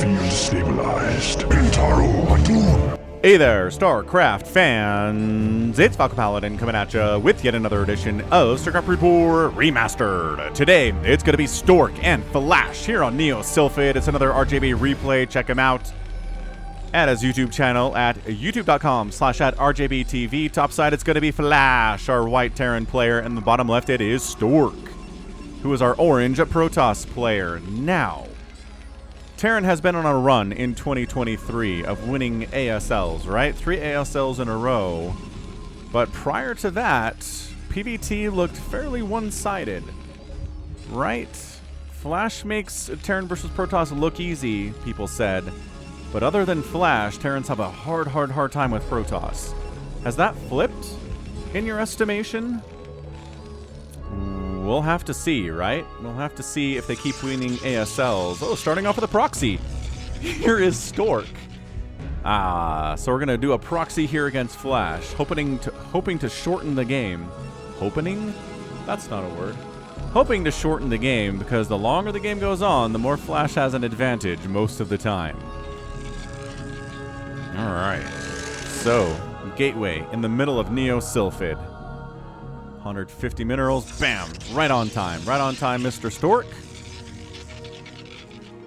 Field stabilized. Intaro Atun. Hey there, StarCraft fans! It's Falcon Paladin coming at you with yet another edition of StarCraft Report Remastered. Today, it's going to be Stork and Flash here on Neo Sylphid. It's another RJB replay. Check him out at his YouTube channel at youtube.com/RJBTV. Top side, it's going to be Flash, our white Terran player, and the bottom left, it is Stork, who is our orange Protoss player. Now, Terran has been on a run in 2023 of winning ASLs, right? 3 ASLs in a row. But prior to that, PvT looked fairly one-sided, right? Flash makes Terran versus Protoss look easy, people said. But other than Flash, Terrans have a hard time with Protoss. Has that flipped, in your estimation? We'll have to see, right? We'll have to see if they keep winning ASLs. Oh, starting off with a proxy. Here is Stork. So we're going to do a proxy here against Flash, hoping to shorten the game. Hoping? That's not a word. Hoping to shorten the game, because the longer the game goes on, the more Flash has an advantage most of the time. Alright. So, Gateway in the middle of Neo Sylphid. 150 minerals, bam, right on time, Mr. Stork.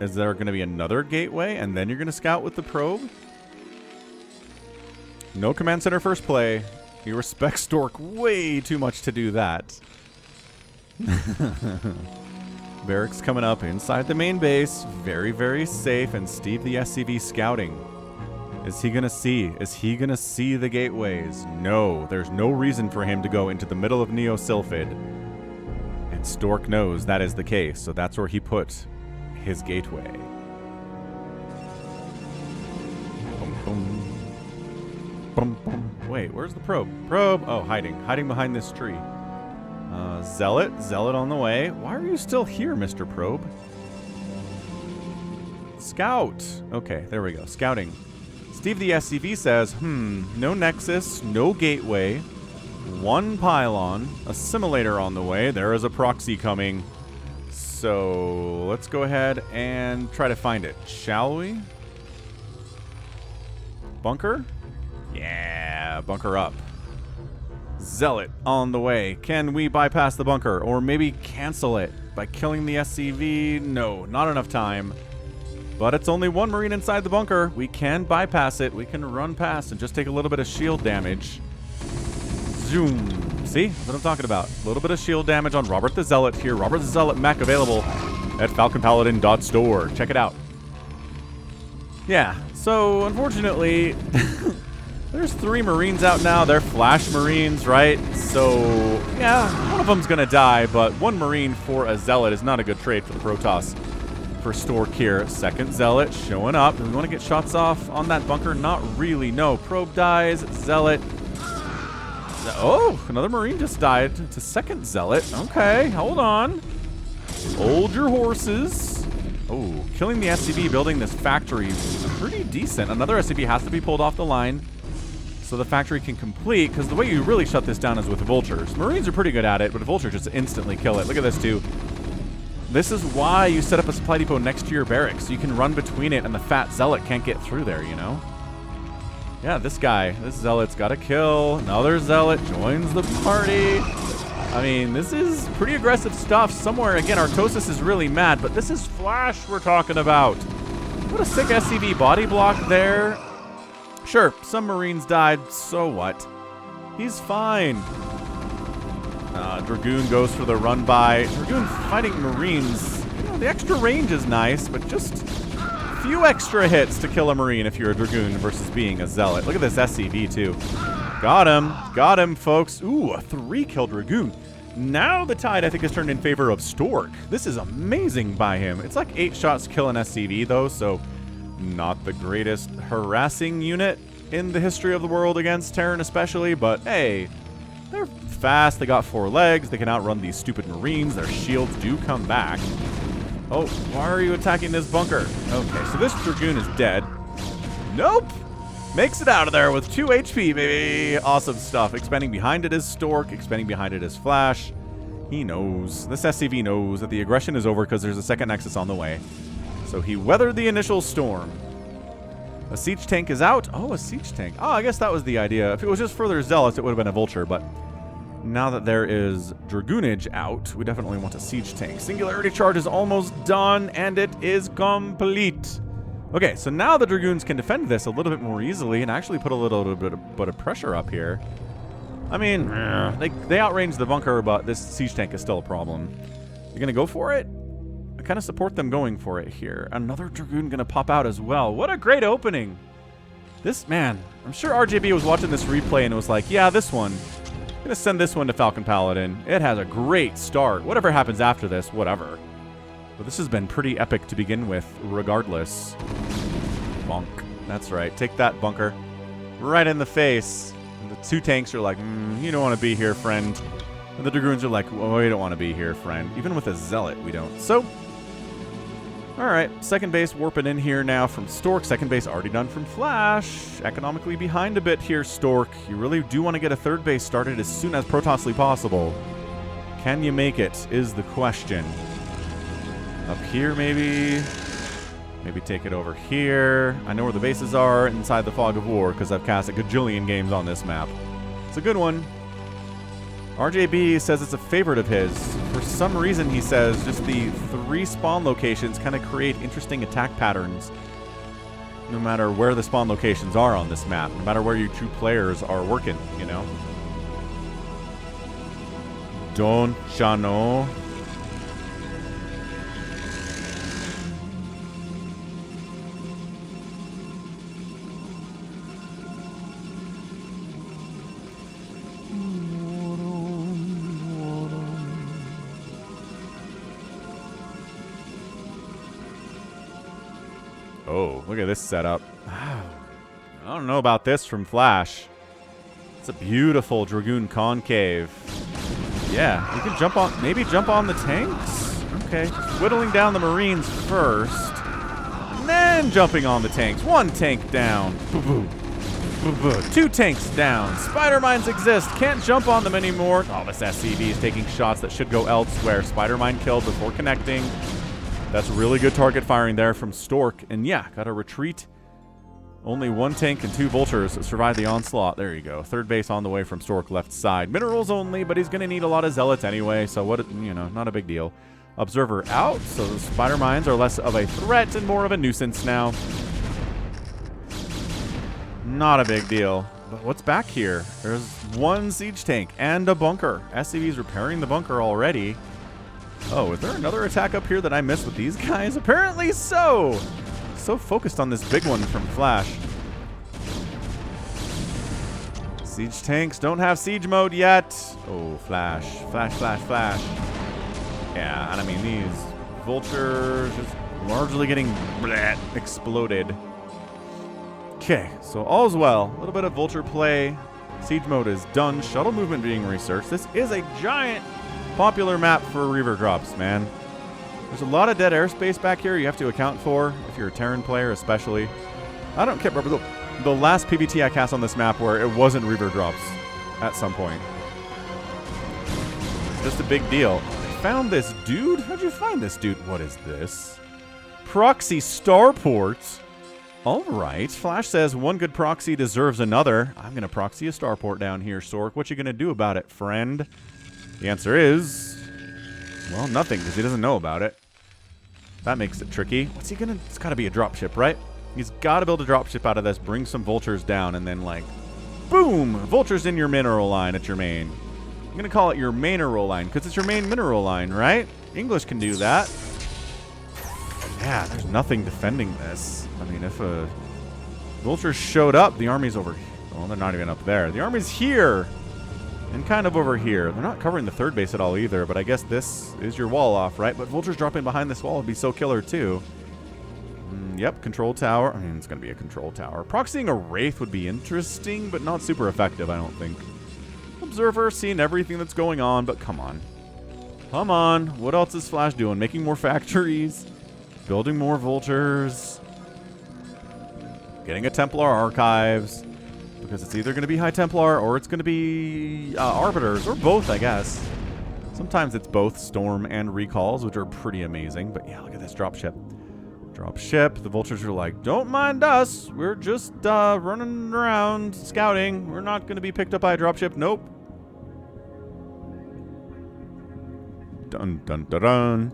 Is there going to be another gateway, and then you're going to scout with the probe? No command center first play. You respect Stork way too much to do that. Barracks coming up inside the main base, very safe, and Steve the SCV scouting. Is he gonna see? Is he gonna see the gateways? No, there's no reason for him to go into the middle of Neo Sylphid. And Stork knows that is the case, so that's where he put his gateway. Boom, boom. Boom, boom. Wait, where's the probe? Probe! Oh, hiding behind this tree. Zealot on the way. Why are you still here, Mr. Probe? Scout! Okay, there we go, scouting. Steve the SCV says, no Nexus, no Gateway, 1 Pylon, a Simulator on the way. There is a proxy coming. So let's go ahead and try to find it, shall we? Bunker? Yeah, bunker up. Zealot on the way. Can we bypass the bunker or maybe cancel it by killing the SCV? No, not enough time. But it's only 1 Marine inside the bunker. We can bypass it. We can run past and just take a little bit of shield damage. Zoom. See? That's what I'm talking about. A little bit of shield damage on Robert the Zealot here. Robert the Zealot mech available at falconpaladin.store. Check it out. Yeah, so unfortunately, there's 3 Marines out now. They're Flash Marines, right? So, yeah, one of them's going to die, but 1 Marine for a Zealot is not a good trade for the Protoss. For Stork here. Second Zealot showing up. Do we want to get shots off on that bunker? Not really. No. Probe dies. Zealot. Oh, another Marine just died to second Zealot. Okay, hold on. Hold your horses. Oh, killing the SCV, building this factory is pretty decent. Another SCV has to be pulled off the line so the factory can complete, because the way you really shut this down is with vultures. Marines are pretty good at it, but vultures just instantly kill it. Look at this, too. This is why you set up a supply depot next to your barracks, so you can run between it and the fat Zealot can't get through there, you know? Yeah, this Zealot's got a kill. Another Zealot joins the party. I mean, this is pretty aggressive stuff. Somewhere, again, Artosis is really mad, but this is Flash we're talking about. What a sick SCV body block there. Sure, some Marines died, so what? He's fine. Dragoon goes for the run by. Dragoon fighting Marines. You know, the extra range is nice, but just a few extra hits to kill a Marine if you're a Dragoon versus being a Zealot. Look at this SCV too. Got him, folks. Ooh, a 3-kill Dragoon. Now the tide, I think, is turned in favor of Stork. This is amazing by him. It's like 8 shots to kill an SCV though, so not the greatest harassing unit in the history of the world against Terran especially, but hey, they're fast, they got 4 legs, they can outrun these stupid Marines, their shields do come back. Oh, why are you attacking this bunker? Okay, so this Dragoon is dead. Nope! Makes it out of there with 2 HP, baby! Awesome stuff. Expanding behind it is Stork, expanding behind it is Flash. He knows, this SCV knows that the aggression is over because there's a second Nexus on the way. So he weathered the initial storm. A siege tank is out. Oh, a siege tank. Oh, I guess that was the idea. If it was just further zealots, it would have been a vulture, but now that there is dragoonage out, we definitely want a siege tank. Singularity charge is almost done, and it is complete. Okay, so now the dragoons can defend this a little bit more easily and actually put a little bit of pressure up here. I mean, they outranged the bunker, but this siege tank is still a problem. You're going to go for it? I kind of support them going for it here. Another dragoon going to pop out as well. What a great opening. This, man, I'm sure RJB was watching this replay and it was like, yeah, this one. I'm going to send this one to Falcon Paladin. It has a great start. Whatever happens after this, whatever. But this has been pretty epic to begin with, regardless. Bonk. That's right. Take that, bunker. Right in the face. And the two tanks are like, you don't want to be here, friend. And the dragoons are like, well, we don't want to be here, friend. Even with a zealot, we don't. So, alright. Second base warping in here now from Stork. Second base already done from Flash. Economically behind a bit here, Stork. You really do want to get a third base started as soon as Protosly possible. Can you make it, is the question. Up here, maybe. Maybe take it over here. I know where the bases are inside the Fog of War because I've cast a gajillion games on this map. It's a good one. RJB says it's a favorite of his. For some reason, he says just the 3 spawn locations kind of create interesting attack patterns. No matter where the spawn locations are on this map. No matter where you 2 players are working, you know? Don't ya know? Oh, look at this setup. I don't know about this from Flash. It's a beautiful Dragoon concave. Yeah, you can jump on, maybe jump on the tanks? Okay, whittling down the Marines first. And then jumping on the tanks. 1 tank down. Boo-boo. Boo-boo. 2 tanks down. Spider mines exist. Can't jump on them anymore. Oh, this SCV is taking shots that should go elsewhere. Spider mine killed before connecting. That's really good target firing there from Stork. And yeah, got a retreat. Only 1 tank and 2 vultures survived the onslaught. There you go. Third base on the way from Stork left side. Minerals only, but he's going to need a lot of zealots anyway. So what, you know, not a big deal. Observer out. So the spider mines are less of a threat and more of a nuisance now. Not a big deal. But what's back here? There's 1 siege tank and a bunker. SCV's repairing the bunker already. Oh, is there another attack up here that I missed with these guys? Apparently so! So focused on this big one from Flash. Siege tanks don't have siege mode yet. Oh, Flash. Flash, Flash, Flash. Yeah, and I mean, these vultures just largely getting exploded. Okay, so all's well. A little bit of vulture play. Siege mode is done. Shuttle movement being researched. This is a giant popular map for Reaver drops, man. There's a lot of dead airspace back here you have to account for, if you're a Terran player especially. I don't care, remember the last PvT I cast on this map where it wasn't Reaver drops at some point. Just a big deal. I found this dude? How'd you find this dude? What is this? Proxy starport? Alright, Flash says 1 good proxy deserves another. I'm going to proxy a starport down here, Stork. What you going to do about it, friend? The answer is, well, nothing, because he doesn't know about it. That makes it tricky. What's he gonna... It's gotta be a dropship, right? He's gotta build a dropship out of this, bring some vultures down, and then, like, boom! Vultures in your mineral line at your main. I'm gonna call it your mineral line, because it's your main mineral line, right? English can do that. Yeah, there's nothing defending this. I mean, if a vulture showed up, the army's over... Well, they're not even up there. The army's here! And kind of over here. They're not covering the third base at all either, but I guess this is your wall off, right? But vultures dropping behind this wall would be so killer too. Yep, control tower. I mean, it's going to be a control tower. Proxying a Wraith would be interesting, but not super effective, I don't think. Observer, seeing everything that's going on, but come on. Come on. What else is Flash doing? Making more factories? Building more vultures? Getting a Templar Archives? Because it's either going to be High Templar or it's going to be Arbiters, or both, I guess. Sometimes it's both Storm and Recalls, which are pretty amazing. But yeah, look at this dropship. Drop ship. The vultures are like, don't mind us. We're just running around scouting. We're not going to be picked up by a dropship. Nope. Dun, dun, dun, dun.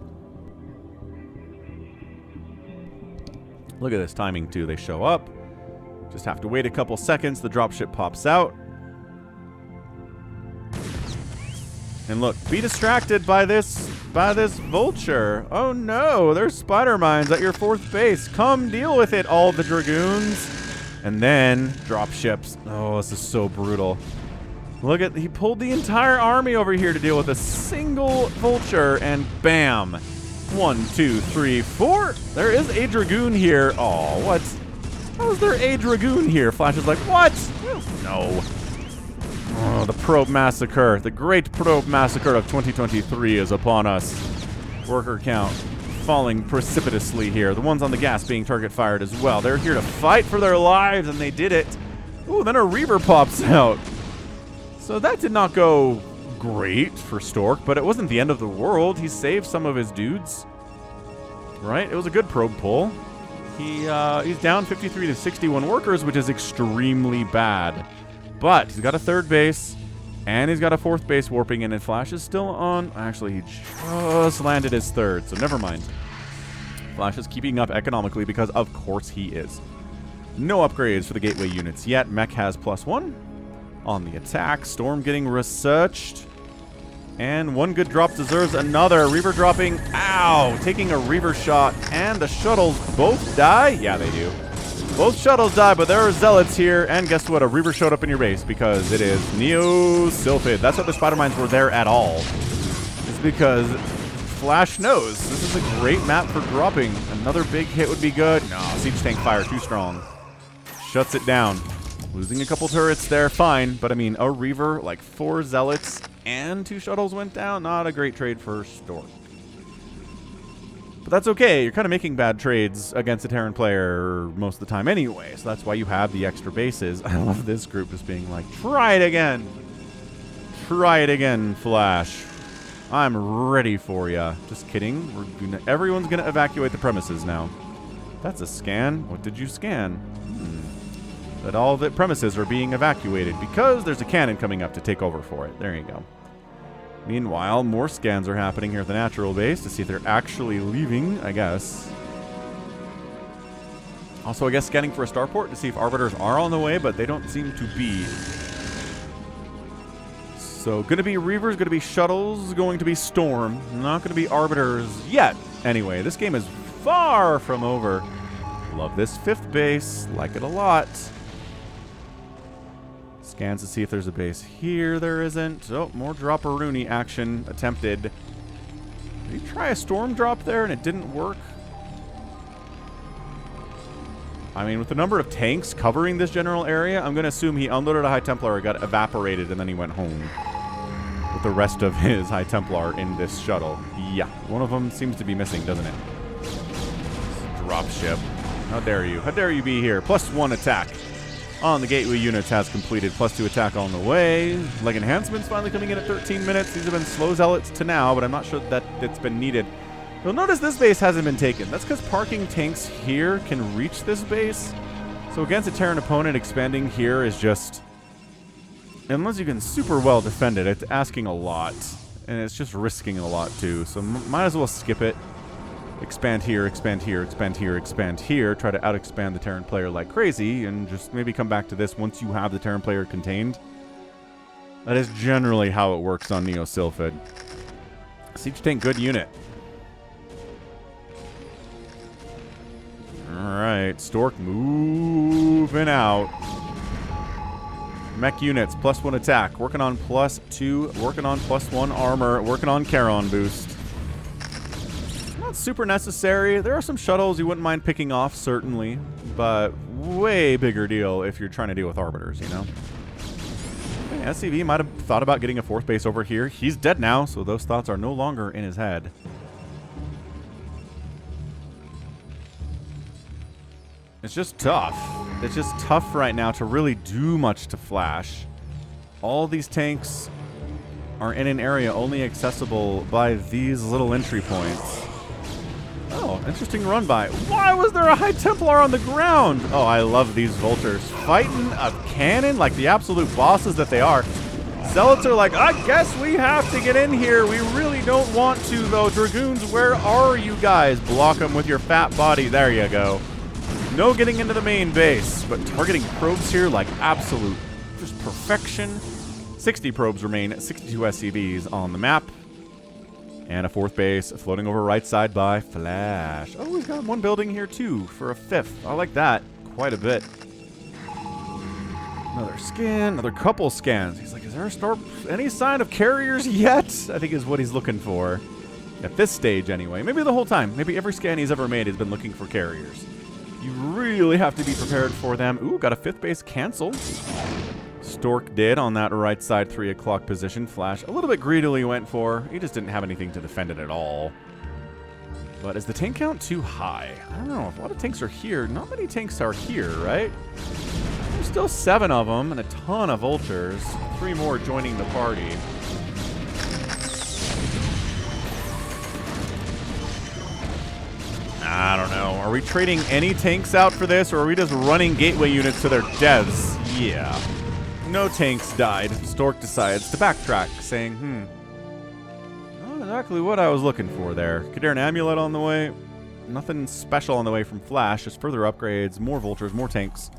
Look at this timing, too. They show up. Just have to wait a couple seconds. The dropship pops out. And look, be distracted by this vulture. Oh no, there's spider mines at your 4th base. Come deal with it, all the dragoons. And then drop ships. Oh, this is so brutal. Look at, he pulled the entire army over here to deal with a single vulture, and bam. 1, 2, 3, 4. There is a dragoon here. Oh, what? How is there a dragoon here? Flash is like, what? No. Oh, the probe massacre. The great probe massacre of 2023 is upon us. Worker count falling precipitously here. The ones on the gas being target fired as well. They're here to fight for their lives, and they did it. Ooh, then a Reaver pops out. So that did not go great for Stork, but it wasn't the end of the world. He saved some of his dudes. Right? It was a good probe pull. He's down 53 to 61 workers, which is extremely bad. But he's got a 3rd base, and he's got a 4th base warping in, and Flash is still on. Actually, he just landed his 3rd, so never mind. Flash is keeping up economically because, of course, he is. No upgrades for the gateway units yet. Mech has +1 on the attack. Storm getting researched. And one good drop deserves another. Reaver dropping. Ow! Taking a Reaver shot, and the shuttles both die? Yeah, they do. Both shuttles die, but there are zealots here, and guess what? A Reaver showed up in your base because it is Sylphid. That's why the spider mines were there at all. It's because Flash knows this is a great map for dropping. Another big hit would be good. No, siege tank fire too strong. Shuts it down. Losing a couple turrets there, fine. But I mean, a Reaver, like 4 zealots, and 2 shuttles went down. Not a great trade for Stork. But that's okay. You're kind of making bad trades against a Terran player most of the time anyway. So that's why you have the extra bases. I love this group just being like, try it again. Try it again, Flash. I'm ready for ya. Just kidding. Everyone's going to evacuate the premises now. That's a scan. What did you scan? That all the premises are being evacuated because there's a cannon coming up to take over for it. There you go. Meanwhile, more scans are happening here at the natural base to see if they're actually leaving, I guess. Also, I guess scanning for a starport to see if arbiters are on the way, but they don't seem to be. So, going to be Reavers, going to be shuttles, going to be Storm. Not going to be arbiters yet. Anyway, this game is far from over. Love this 5th base. Like it a lot. Scans to see if there's a base here. There isn't. Oh, more drop-a-rooney action attempted. Did he try a storm drop there and it didn't work? I mean, with the number of tanks covering this general area, I'm going to assume he unloaded a High Templar, got evaporated, and then he went home with the rest of his High Templar in this shuttle. Yeah, one of them seems to be missing, doesn't it? Drop ship. How dare you? How dare you be here? +1 attack on the gateway units has completed. +2 attack on the way. Leg enhancements finally coming in at 13 minutes. These have been slow zealots to now, but I'm not sure that it's been needed. You'll notice this base hasn't been taken. That's because parking tanks here can reach this base. So against a Terran opponent, expanding here is just... Unless you can super well defend it, it's asking a lot. And it's just risking a lot too. So might as well skip it. Expand here, expand here, expand here, expand here. Try to out-expand the Terran player like crazy, and just maybe come back to this once you have the Terran player contained. That is generally how it works on Sylphid. Siege tank, good unit. Alright, Stork moving out. Mech units, +1 attack. Working on +2, working on +1 armor, working on Charon boost. Not super necessary. There are some shuttles you wouldn't mind picking off, certainly. But way bigger deal if you're trying to deal with arbiters, you know? Okay, SCV might have thought about getting a 4th base over here. He's dead now, so those thoughts are no longer in his head. It's just tough. It's just tough right now to really do much to Flash. All these tanks are in an area only accessible by these little entry points. Oh, Interesting run by. Why was there a High Templar on the ground? Oh, I love these vultures. Fighting a cannon like the absolute bosses that they are. Zealots are like, I guess we have to get in here. We really don't want to, though. Dragoons, where are you guys? Block them with your fat body. There you go. No getting into the main base, but targeting probes here like absolute just perfection. 60 probes remain, 62 SCVs on the map. And a fourth base floating over right side by Flash. Oh, we've got one building here too for a fifth. I like that quite a bit. Another scan, another couple scans. He's like, is there a Stork? Any sign of carriers yet? I think is what he's looking for. At this stage anyway. Maybe the whole time. Maybe every scan he's ever made has been looking for carriers. You really have to be prepared for them. Ooh, got a fifth base cancel. Stork did on that right side 3 o'clock position. Flash a little bit greedily went for. He just didn't have anything to defend it at all. But is the tank count too high? I don't know. If a lot of tanks are here, not many tanks are here, right? There's still 7 of them and a ton of vultures. 3 more joining the party. I don't know. Are we trading any tanks out for this, or are we just running gateway units to their deaths? Yeah. No tanks died. Stork decides to backtrack, saying, not exactly what I was looking for there. Kadarian Amulet on the way. Nothing special on the way from Flash. Just further upgrades, more vultures, more tanks.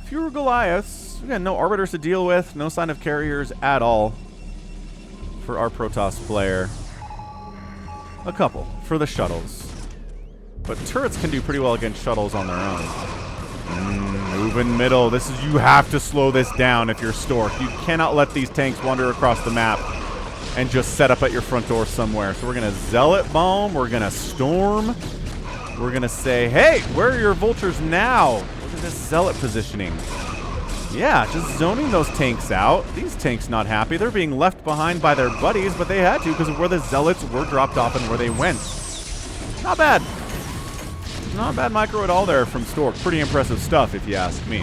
Fewer Goliaths. Again, no arbiters to deal with. No sign of carriers at all for our Protoss player. A couple for the shuttles. But turrets can do pretty well against shuttles on their own. Move in middle. This is, you have to slow this down if you're Stork. You cannot let these tanks wander across the map and just set up at your front door somewhere. So we're going to Zealot bomb. We're going to storm. We're going to say, hey, where are your vultures now? Look at this Zealot positioning. Yeah, just zoning those tanks out. These tanks not happy. They're being left behind by their buddies, but they had to because of where the Zealots were dropped off and where they went. Not bad. Not bad micro at all there from Stork. Pretty impressive stuff, if you ask me.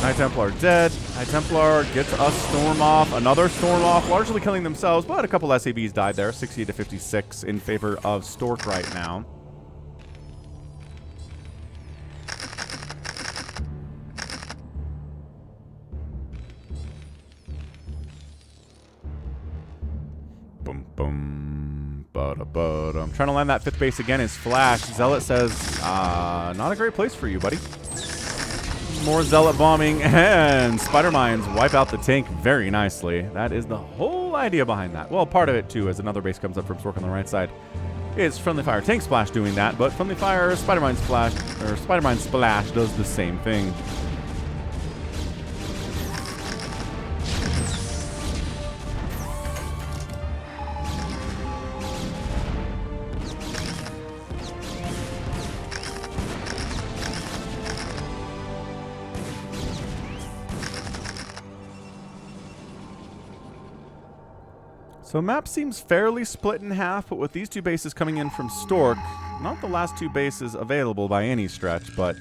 High Templar dead. High Templar gets a storm off. Another storm off, largely killing themselves, but a couple SABs died there. 60 to 56 in favor of Stork right now. Boom, boom. Ba-da-ba-da. I'm trying to land that 5th base again. His Flash. Zealot says, not a great place for you, buddy. More Zealot bombing, and Spider Mines wipe out the tank very nicely. That is the whole idea behind that. Well, part of it, too, as another base comes up from Stork on the right side. It's Friendly Fire Tank Splash doing that, but Friendly Fire Spider Mine Splash, or Spider Mine Splash does the same thing. So map seems fairly split in half, but with these 2 bases coming in from Stork, not the last 2 bases available by any stretch, but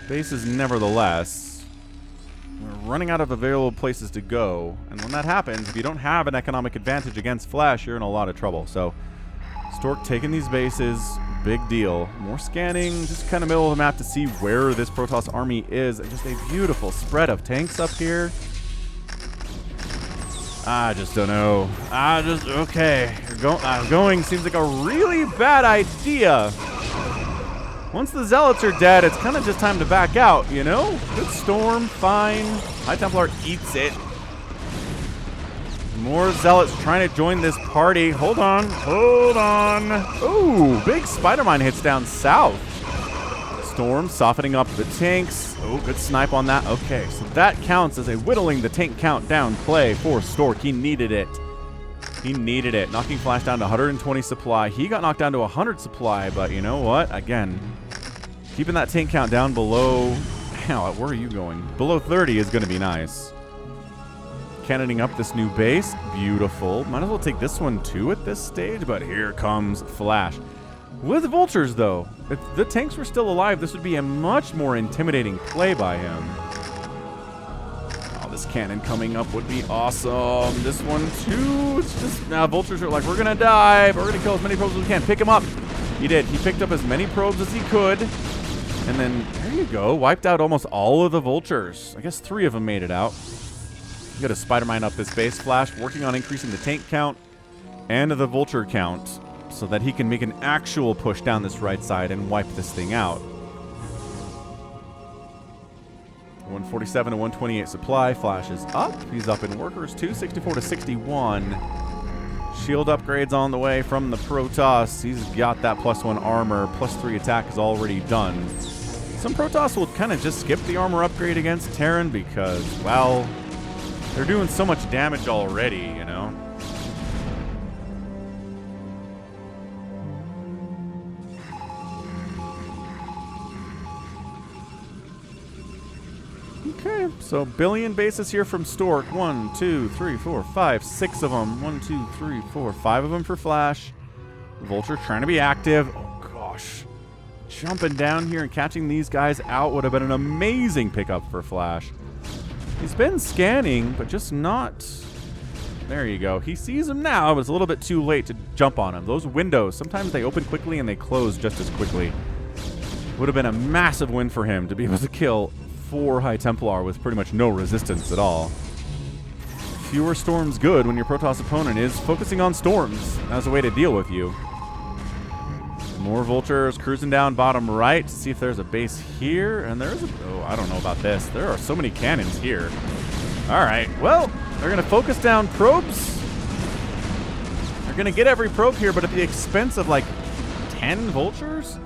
bases nevertheless. We're running out of available places to go, and when that happens, if you don't have an economic advantage against Flash, you're in a lot of trouble. So Stork taking these bases, big deal. More scanning, just kind of middle of the map to see where this Protoss army is, and just a beautiful spread of tanks up here. I just don't know. Okay. Going seems like a really bad idea. Once the Zealots are dead, it's kind of just time to back out, you know? Good storm, fine. High Templar eats it. More Zealots trying to join this party. Hold on. Ooh, big Spider Mine hits down south. Storm softening up the tanks. Oh, good snipe on that. Okay, so that counts as a whittling the tank count down play for Stork. He needed it. He needed it. Knocking Flash down to 120 supply. He got knocked down to 100 supply, but you know what? Again, keeping that tank count down below... Hell, where are you going? Below 30 is going to be nice. Cannoning up this new base. Beautiful. Might as well take this one too at this stage, but here comes Flash. With vultures, though. If the tanks were still alive, this would be a much more intimidating play by him. Oh, this cannon coming up would be awesome. This one, too. It's just... Now, vultures are like, we're going to die, but we're going to kill as many probes as we can. Pick him up. He did. He picked up as many probes as he could. And then, there you go. Wiped out almost all of the vultures. I guess 3 of them made it out. You got to Spider-Mine up this base, Flash, working on increasing the tank count and the vulture count so that he can make an actual push down this right side and wipe this thing out. 147 to 128 supply. Flash is up. He's up in workers too. 64 to 61. Shield upgrades on the way from the Protoss. He's got that +1 armor. +3 attack is already done. Some Protoss will kind of just skip the armor upgrade against Terran because, well... they're doing so much damage already, you know? Okay, so billion bases here from Stork. 1, 2, 3, 4, 5, 6 of them. 1, 2, 3, 4, 5 of them for Flash. Vulture trying to be active. Oh, gosh. Jumping down here and catching these guys out would have been an amazing pickup for Flash. He's been scanning, but just not... There you go. He sees him now, but it's a little bit too late to jump on him. Those windows, sometimes they open quickly and they close just as quickly. Would have been a massive win for him to be able to kill 4 High Templar with pretty much no resistance at all. Fewer storms good when your Protoss opponent is focusing on storms as a way to deal with you. More vultures cruising down bottom right to see if there's a base here. And there's a... Oh, I don't know about this. There are so many cannons here. All right. Well, they're going to focus down probes. They're going to get every probe here, but at the expense of like 10 vultures?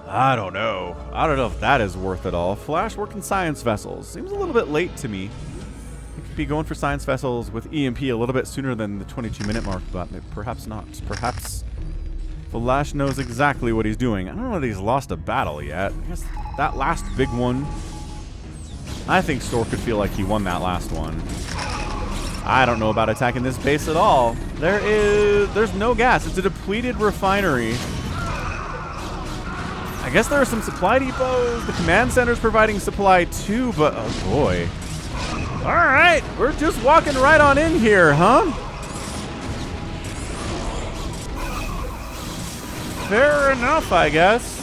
I don't know. I don't know if that is worth it all. Flash working science vessels. Seems a little bit late to me. He could be going for science vessels with EMP a little bit sooner than the 22-minute mark, but perhaps not. Perhaps... Flash knows exactly what he's doing. I don't know that he's lost a battle yet. I guess that last big one... I think Stork could feel like he won that last one. I don't know about attacking this base at all. There's no gas. It's a depleted refinery. I guess there are some supply depots. The command center's providing supply too, but oh boy. All right, we're just walking right on in here, huh? Fair enough, I guess.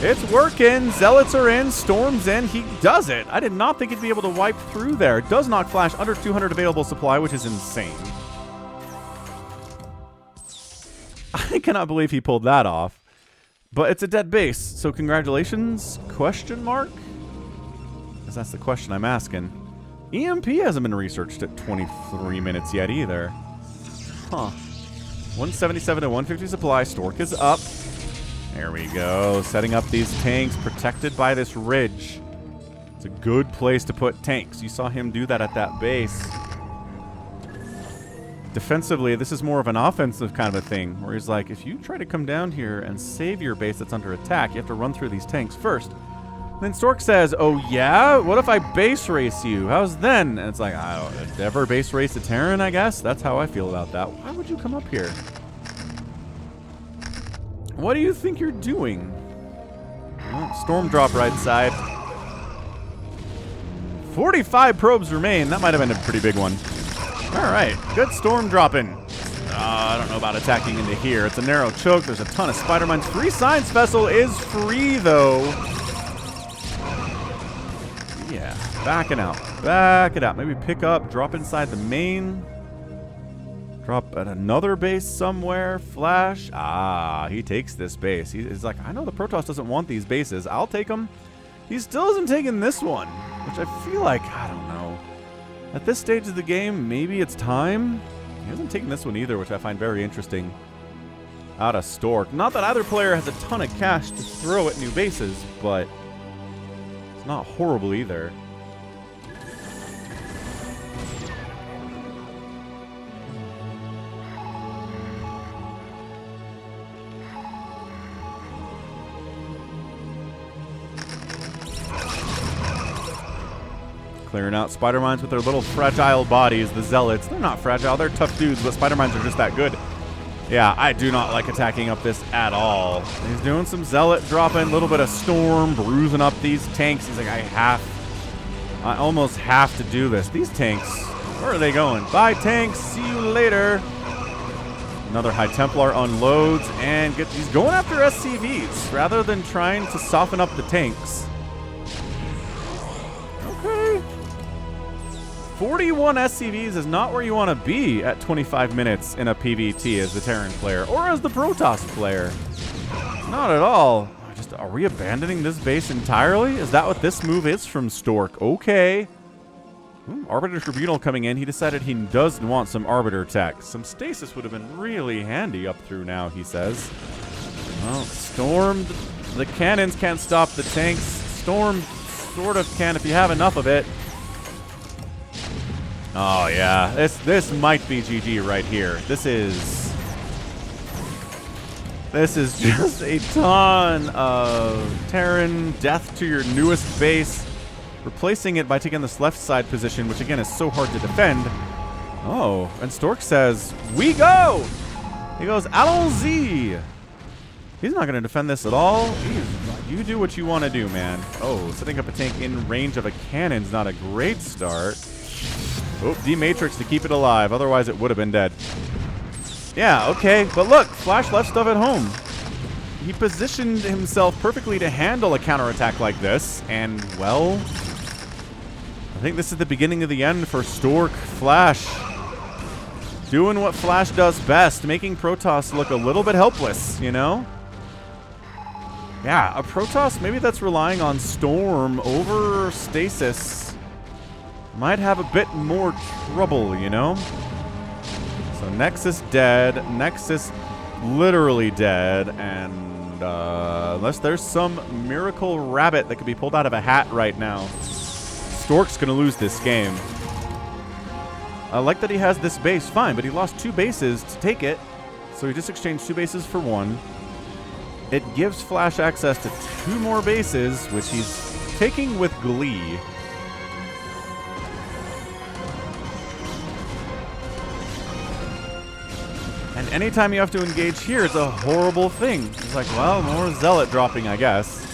It's working. Zealots are in. Storm's in. He does it. I did not think he'd be able to wipe through there. Does knock Flash under 200 available supply, which is insane. I cannot believe he pulled that off. But it's a dead base, so congratulations? Question mark? Because that's the question I'm asking. EMP hasn't been researched at 23 minutes yet either. Huh. 177 to 150 supply. Stork is up. There we go. Setting up these tanks, protected by this ridge. It's a good place to put tanks. You saw him do that at that base. Defensively, this is more of an offensive kind of a thing, where he's like, if you try to come down here and save your base that's under attack, you have to run through these tanks first. Then Stork says, oh yeah? What if I base race you? How's then? And it's like, I don't ever base race a Terran, I guess? That's how I feel about that. Why would you come up here? What do you think you're doing? Well, storm drop right side. 45 probes remain. That might have been a pretty big one. All right, good storm dropping. I don't know about attacking into here. It's a narrow choke. There's a ton of spider mines. Free science vessel is free, though. Yeah, backing out. Back it out. Maybe pick up, drop inside the main. Drop at another base somewhere. Flash. Ah, he takes this base. He's like, I know the Protoss doesn't want these bases. I'll take them. He still hasn't taken this one, which I feel like, I don't know. At this stage of the game, maybe it's time. He hasn't taken this one either, which I find very interesting. Out of Stork. Not that either player has a ton of cash to throw at new bases, but it's not horrible either. Clearing out spider mines with their little fragile bodies. The zealots, they're not fragile. They're tough dudes, but spider mines are just that good. Yeah, I do not like attacking up this at all. He's doing some zealot dropping, a little bit of storm, bruising up these tanks. He's like, I almost have to do this. These tanks, where are they going? Bye, tanks. See you later. Another High Templar unloads and he's going after SCVs rather than trying to soften up the tanks. Okay. 41 SCVs is not where you want to be at 25 minutes in a PvT as the Terran player or as the Protoss player. Not at all. Are we abandoning this base entirely? Is that what this move is from Stork? Okay. Arbiter Tribunal coming in. He decided he does want some Arbiter tech. Some stasis would have been really handy up through now, he says. Well, Storm, the cannons can't stop the tanks. Storm sort of can if you have enough of it. Oh, yeah. This might be GG right here. This is just a ton of Terran death to your newest base. Replacing it by taking this left side position, which again is so hard to defend. Oh, and Stork says, we go! He goes, allons-y! He's not going to defend this at all. You do what you want to do, man. Oh, setting up a tank in range of a cannon's not a great start. Oh, D-Matrix to keep it alive. Otherwise, it would have been dead. Yeah, okay. But look, Flash left stuff at home. He positioned himself perfectly to handle a counterattack like this. And, well, I think this is the beginning of the end for Stork. Flash doing what Flash does best, making Protoss look a little bit helpless, you know? Yeah, a Protoss maybe that's relying on Storm over Stasis might have a bit more trouble, you know? So Nexus dead, Nexus literally dead, and unless there's some miracle rabbit that could be pulled out of a hat right now, Stork's gonna lose this game. I like that he has this base, fine, but he lost 2 bases to take it, so he just exchanged 2 bases for 1. It gives Flash access to 2 more bases, which he's taking with glee. And anytime you have to engage here, it's a horrible thing. It's like, well, more Zealot dropping, I guess.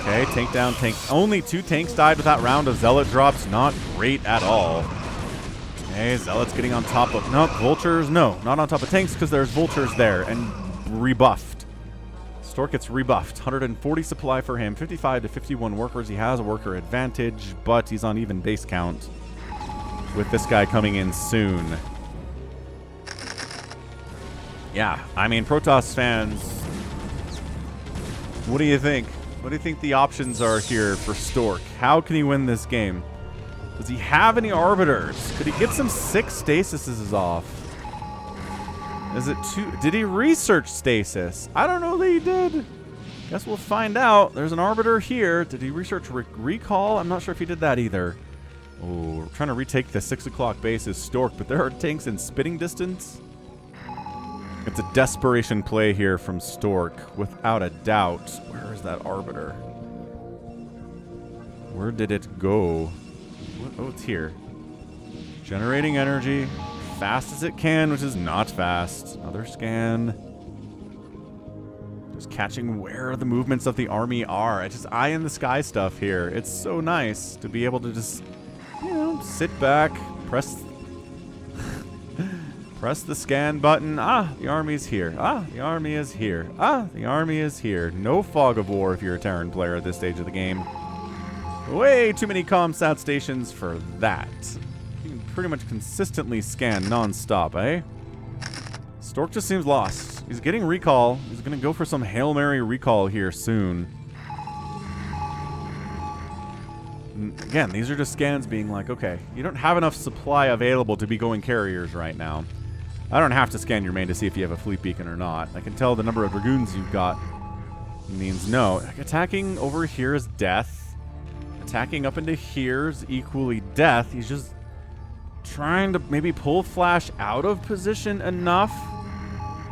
Okay, tank down, tank. Only 2 tanks died with that round of Zealot drops. Not great at all. Okay, Zealot's getting on top of... No, Vultures, no. Not on top of tanks because there's Vultures there and rebuffed. Stork gets rebuffed. 140 supply for him. 55 to 51 workers. He has a worker advantage, but he's on even base count with this guy coming in soon. Yeah, I mean, Protoss fans, what do you think? What do you think the options are here for Stork? How can he win this game? Does he have any Arbiters? Could he get some 6 stasises off? Is it 2? Did he research stasis? I don't know that he did. Guess we'll find out. There's an Arbiter here. Did he research recall? I'm not sure if he did that either. Oh, we're trying to retake the 6 o'clock base as Stork, but there are tanks in spitting distance. It's a desperation play here from Stork, without a doubt. Where is that Arbiter? Where did it go? What? Oh, it's here. Generating energy. Fast as it can, which is not fast. Another scan. Just catching where the movements of the army are. It's just eye in the sky stuff here. It's so nice to be able to just, you know, sit back, press the scan button. Ah, the army's here. Ah, the army is here. Ah, the army is here. No fog of war if you're a Terran player at this stage of the game. Way too many ComSat stations for that. You can pretty much consistently scan non-stop, eh? Stork just seems lost. He's getting recall. He's going to go for some Hail Mary recall here soon. Again, these are just scans being like, okay, you don't have enough supply available to be going carriers right now. I don't have to scan your main to see if you have a fleet beacon or not. I can tell the number of Dragoons you've got means no. Like, attacking over here is death. Attacking up into here is equally death. He's just trying to maybe pull Flash out of position enough.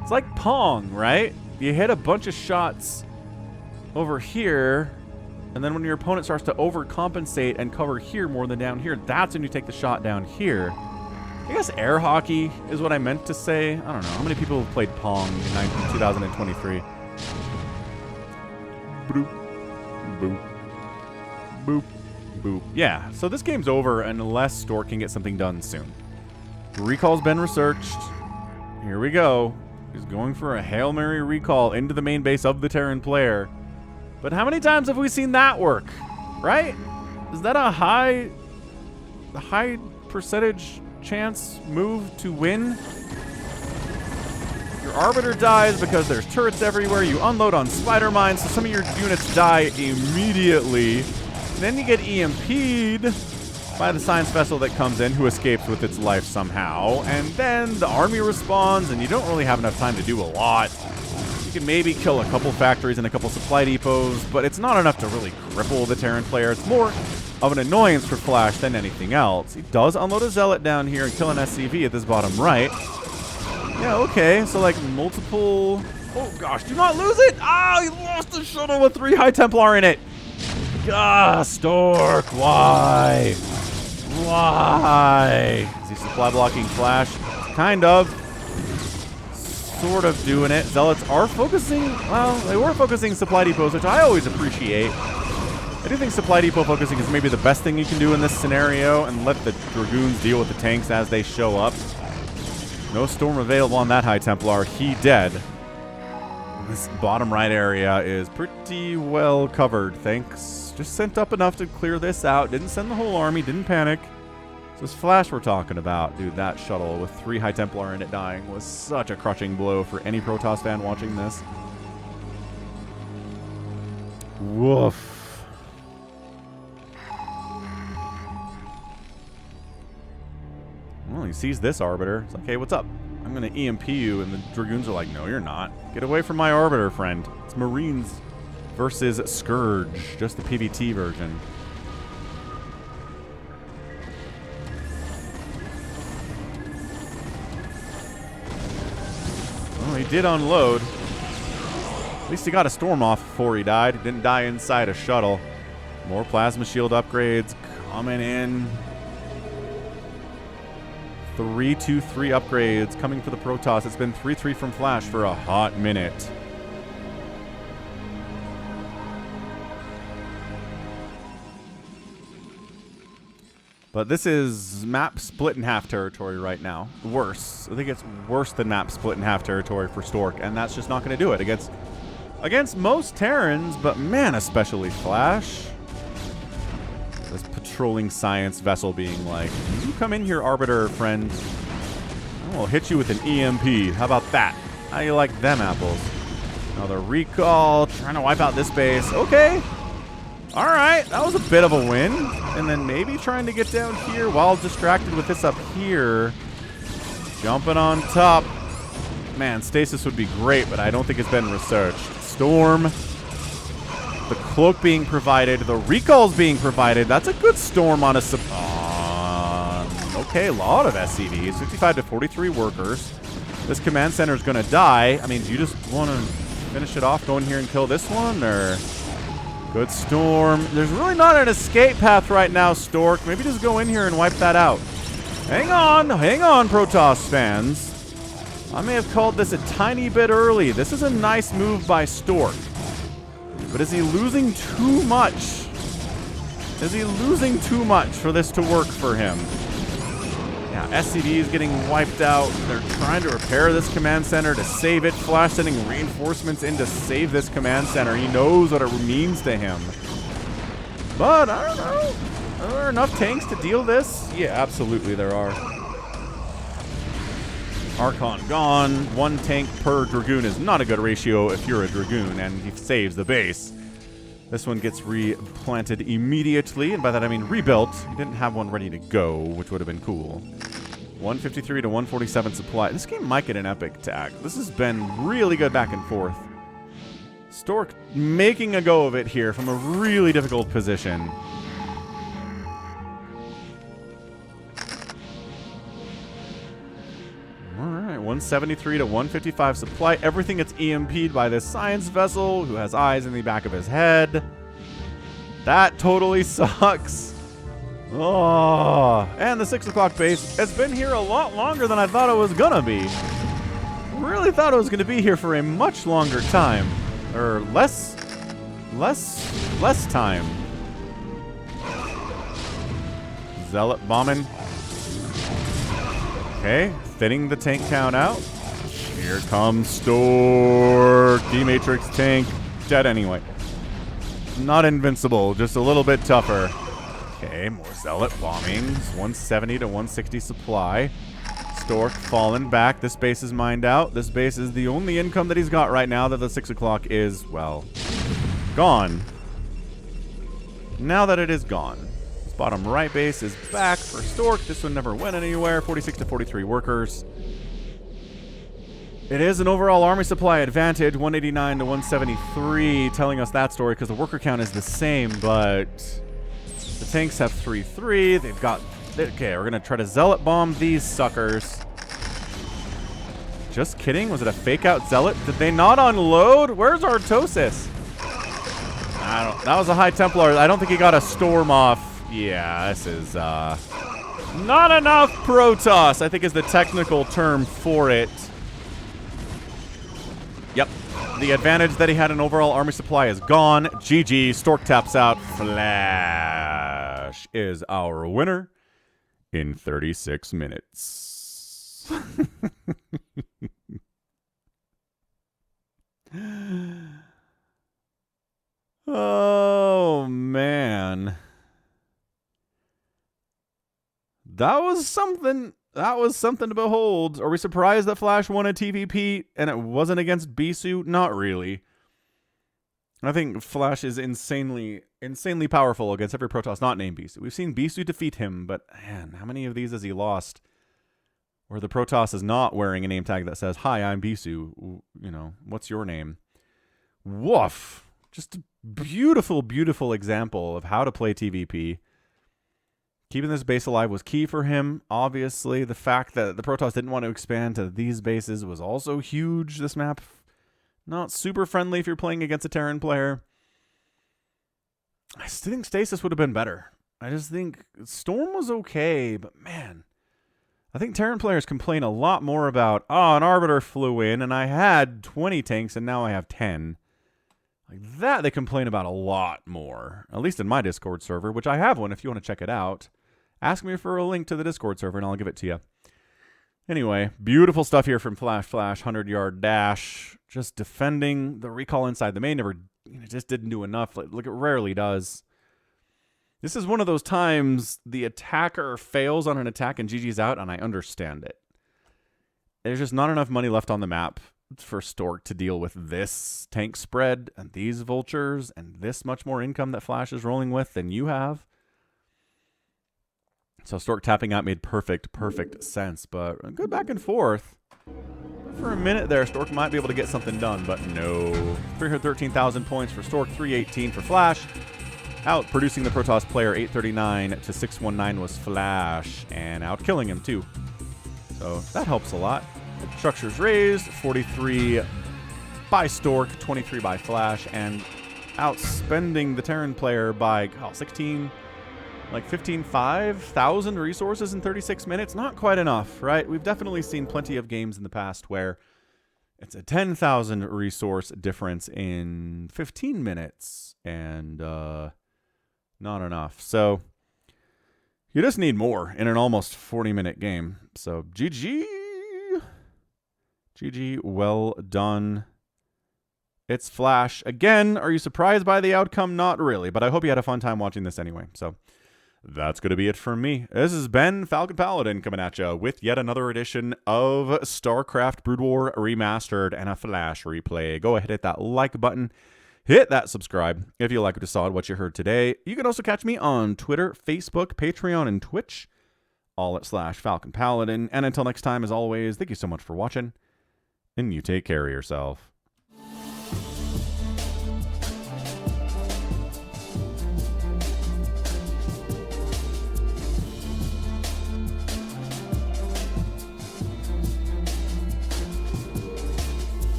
It's like Pong, right? You hit a bunch of shots over here, And then when your opponent starts to overcompensate and cover here more than down here, that's when you take the shot down here. I guess air hockey is what I meant to say. I don't know. How many people have played Pong in 2023? Boop. Boop. Boop. Boop. Yeah, so this game's over unless Stork can get something done soon. Recall's been researched. Here we go. He's going for a Hail Mary recall into the main base of the Terran player. But how many times have we seen that work? Right? Is that a high percentage chance move to win? Your Arbiter dies because there's turrets everywhere. You unload on spider mines, so some of your units die immediately. Then you get EMP'd by the science vessel that comes in, who escapes with its life somehow. And then the army responds, and you don't really have enough time to do a lot. You can maybe kill a couple factories and a couple supply depots, but it's not enough to really cripple the Terran player. It's more of an annoyance for Flash than anything else. He does unload a Zealot down here and kill an SCV at this bottom right. Yeah, okay, so like multiple... Oh gosh, do not lose it! Ah, he lost the shuttle with 3 High Templar in it! Ah, Stork, why? Why? Is he supply blocking Flash? Kind of. Sort of doing it. Zealots are focusing, well, they were focusing supply depots, which I always appreciate. I do think supply depot focusing is maybe the best thing you can do in this scenario, and let the Dragoons deal with the tanks as they show up. No Storm available on that High Templar. He dead. This bottom right area is pretty well covered, thanks. Just sent up enough to clear this out. Didn't send the whole army, didn't panic. So it's Flash we're talking about. Dude, that shuttle with 3 High Templar in it dying was such a crushing blow for any Protoss fan watching this. Woof. Well, he sees this Arbiter. It's like, hey, what's up? I'm going to EMP you. And the Dragoons are like, no, you're not. Get away from my Arbiter, friend. It's Marines versus Scourge, just the PvT version. Well, he did unload. At least he got a Storm off before he died. He didn't die inside a shuttle. More Plasma Shield upgrades coming in. 3-2-3 upgrades coming for the Protoss. It's been 3-3 from Flash for a hot minute. But this is map split in half territory right now. Worse. I think it's worse than map split in half territory for Stork, and that's just not going to do it against most Terrans, but man, especially Flash. This patrolling science vessel being like, you come in here, Arbiter friend. I will hit you with an EMP. How about that? How you like them apples? Another recall, trying to wipe out this base. Okay. All right, that was a bit of a win. And then maybe trying to get down here while distracted with this up here. Jumping on top. Man, stasis would be great, but I don't think it's been researched. Storm. The cloak being provided. The recalls being provided. That's a good Storm on a... okay, a lot of SCVs. 55 to 43 workers. This command center is going to die. I mean, do you just want to finish it off, go in here and kill this one, or... Good Storm. There's really not an escape path right now, Stork. Maybe just go in here and wipe that out. Hang on, Protoss fans. I may have called this a tiny bit early. This is a nice move by Stork. But is he losing too much? Is he losing too much for this to work for him? Yeah, SCV is getting wiped out. They're trying to repair this command center to save it. Flash sending reinforcements in to save this command center. He knows what it means to him. But, I don't know. Are there enough tanks to deal this? Yeah, absolutely there are. Archon gone. 1 tank per Dragoon is not a good ratio if you're a Dragoon, and he saves the base. This one gets replanted immediately, and by that I mean rebuilt. He didn't have one ready to go, which would have been cool. 153 to 147 supply. This game might get an epic tag. This has been really good back and forth. Stork making a go of it here from a really difficult position. Alright, 173 to 155 supply. Everything gets EMP'd by this science vessel who has eyes in the back of his head. That totally sucks. Oh, and the 6 o'clock base has been here a lot longer than I thought it was gonna be. Really thought it was gonna be here for a much longer time. Or less time. Zealot bombing. Okay, thinning the tank count out. Here comes Stork. D-Matrix tank. Dead anyway. Not invincible, just a little bit tougher. Okay, more Zealot bombings. 170 to 160 supply. Stork falling back. This base is mined out. This base is the only income that he's got right now that the 6 o'clock is, well, gone. Now that it is gone. This bottom right base is back for Stork. This one never went anywhere. 46 to 43 workers. It is an overall army supply advantage, 189 to 173, telling us that story because the worker count is the same, but the tanks have 3-3. They've got... Okay, we're going to try to Zealot bomb these suckers. Just kidding. Was it a fake out Zealot? Did they not unload? Where's Artosis? That was a High Templar. I don't think he got a storm off. Yeah, this is not enough Protoss, I think is the technical term for it. Yep. The advantage that he had in overall army supply is gone. GG. Stork taps out. Flash is our winner in 36 minutes. Oh, man. That was something. That was something to behold. Are we surprised that Flash won a TVP and it wasn't against Bisu? Not really. I think Flash is insanely powerful against every Protoss not named Bisu. We've seen Bisu defeat him, but man, how many of these has he lost? Where the Protoss is not wearing a name tag that says, "Hi, I'm Bisu. You know, what's your name?" Woof. Just a beautiful, beautiful example of how to play TVP. Keeping this base alive was key for him. Obviously, the fact that the Protoss didn't want to expand to these bases was also huge. This map, not super friendly if you're playing against a Terran player. I still think Stasis would have been better. I just think Storm was okay, but man, I think Terran players complain a lot more about, oh, an Arbiter flew in and I had 20 tanks and now I have 10. Like that they complain about a lot more, at least in my Discord server, which I have one if you want to check it out. Ask me for a link to the Discord server and I'll give it to you. Anyway, beautiful stuff here from Flash. 100-yard dash. Just defending the recall inside the main. Never, just didn't do enough. Look, it rarely does. This is one of those times the attacker fails on an attack and GG's out, and I understand it. There's just not enough money left on the map for Stork to deal with this tank spread and these vultures and this much more income that Flash is rolling with than you have. So Stork tapping out made perfect sense, but a good back and forth. For a minute there, Stork might be able to get something done, but no. 313,000 points for Stork, 318 for Flash. Out producing the Protoss player, 839 to 619 was Flash, and out killing him too. So that helps a lot. Structures raised, 43 by Stork, 23 by Flash, and outspending the Terran player by 5,000 resources in 36 minutes. Not quite enough, right? We've definitely seen plenty of games in the past where it's a 10,000 resource difference in 15 minutes, and not enough. So you just need more in an almost 40-minute game. So GG. GG, well done. It's Flash. Again, are you surprised by the outcome? Not really, but I hope you had a fun time watching this anyway. So that's going to be it from me. This has been Falcon Paladin coming at you with yet another edition of StarCraft Brood War Remastered and a Flash replay. Go ahead, hit that like button. Hit that subscribe if you like what you saw and what you heard today. You can also catch me on Twitter, Facebook, Patreon, and Twitch, all at /Falcon Paladin. And until next time, as always, thank you so much for watching. And you take care of yourself.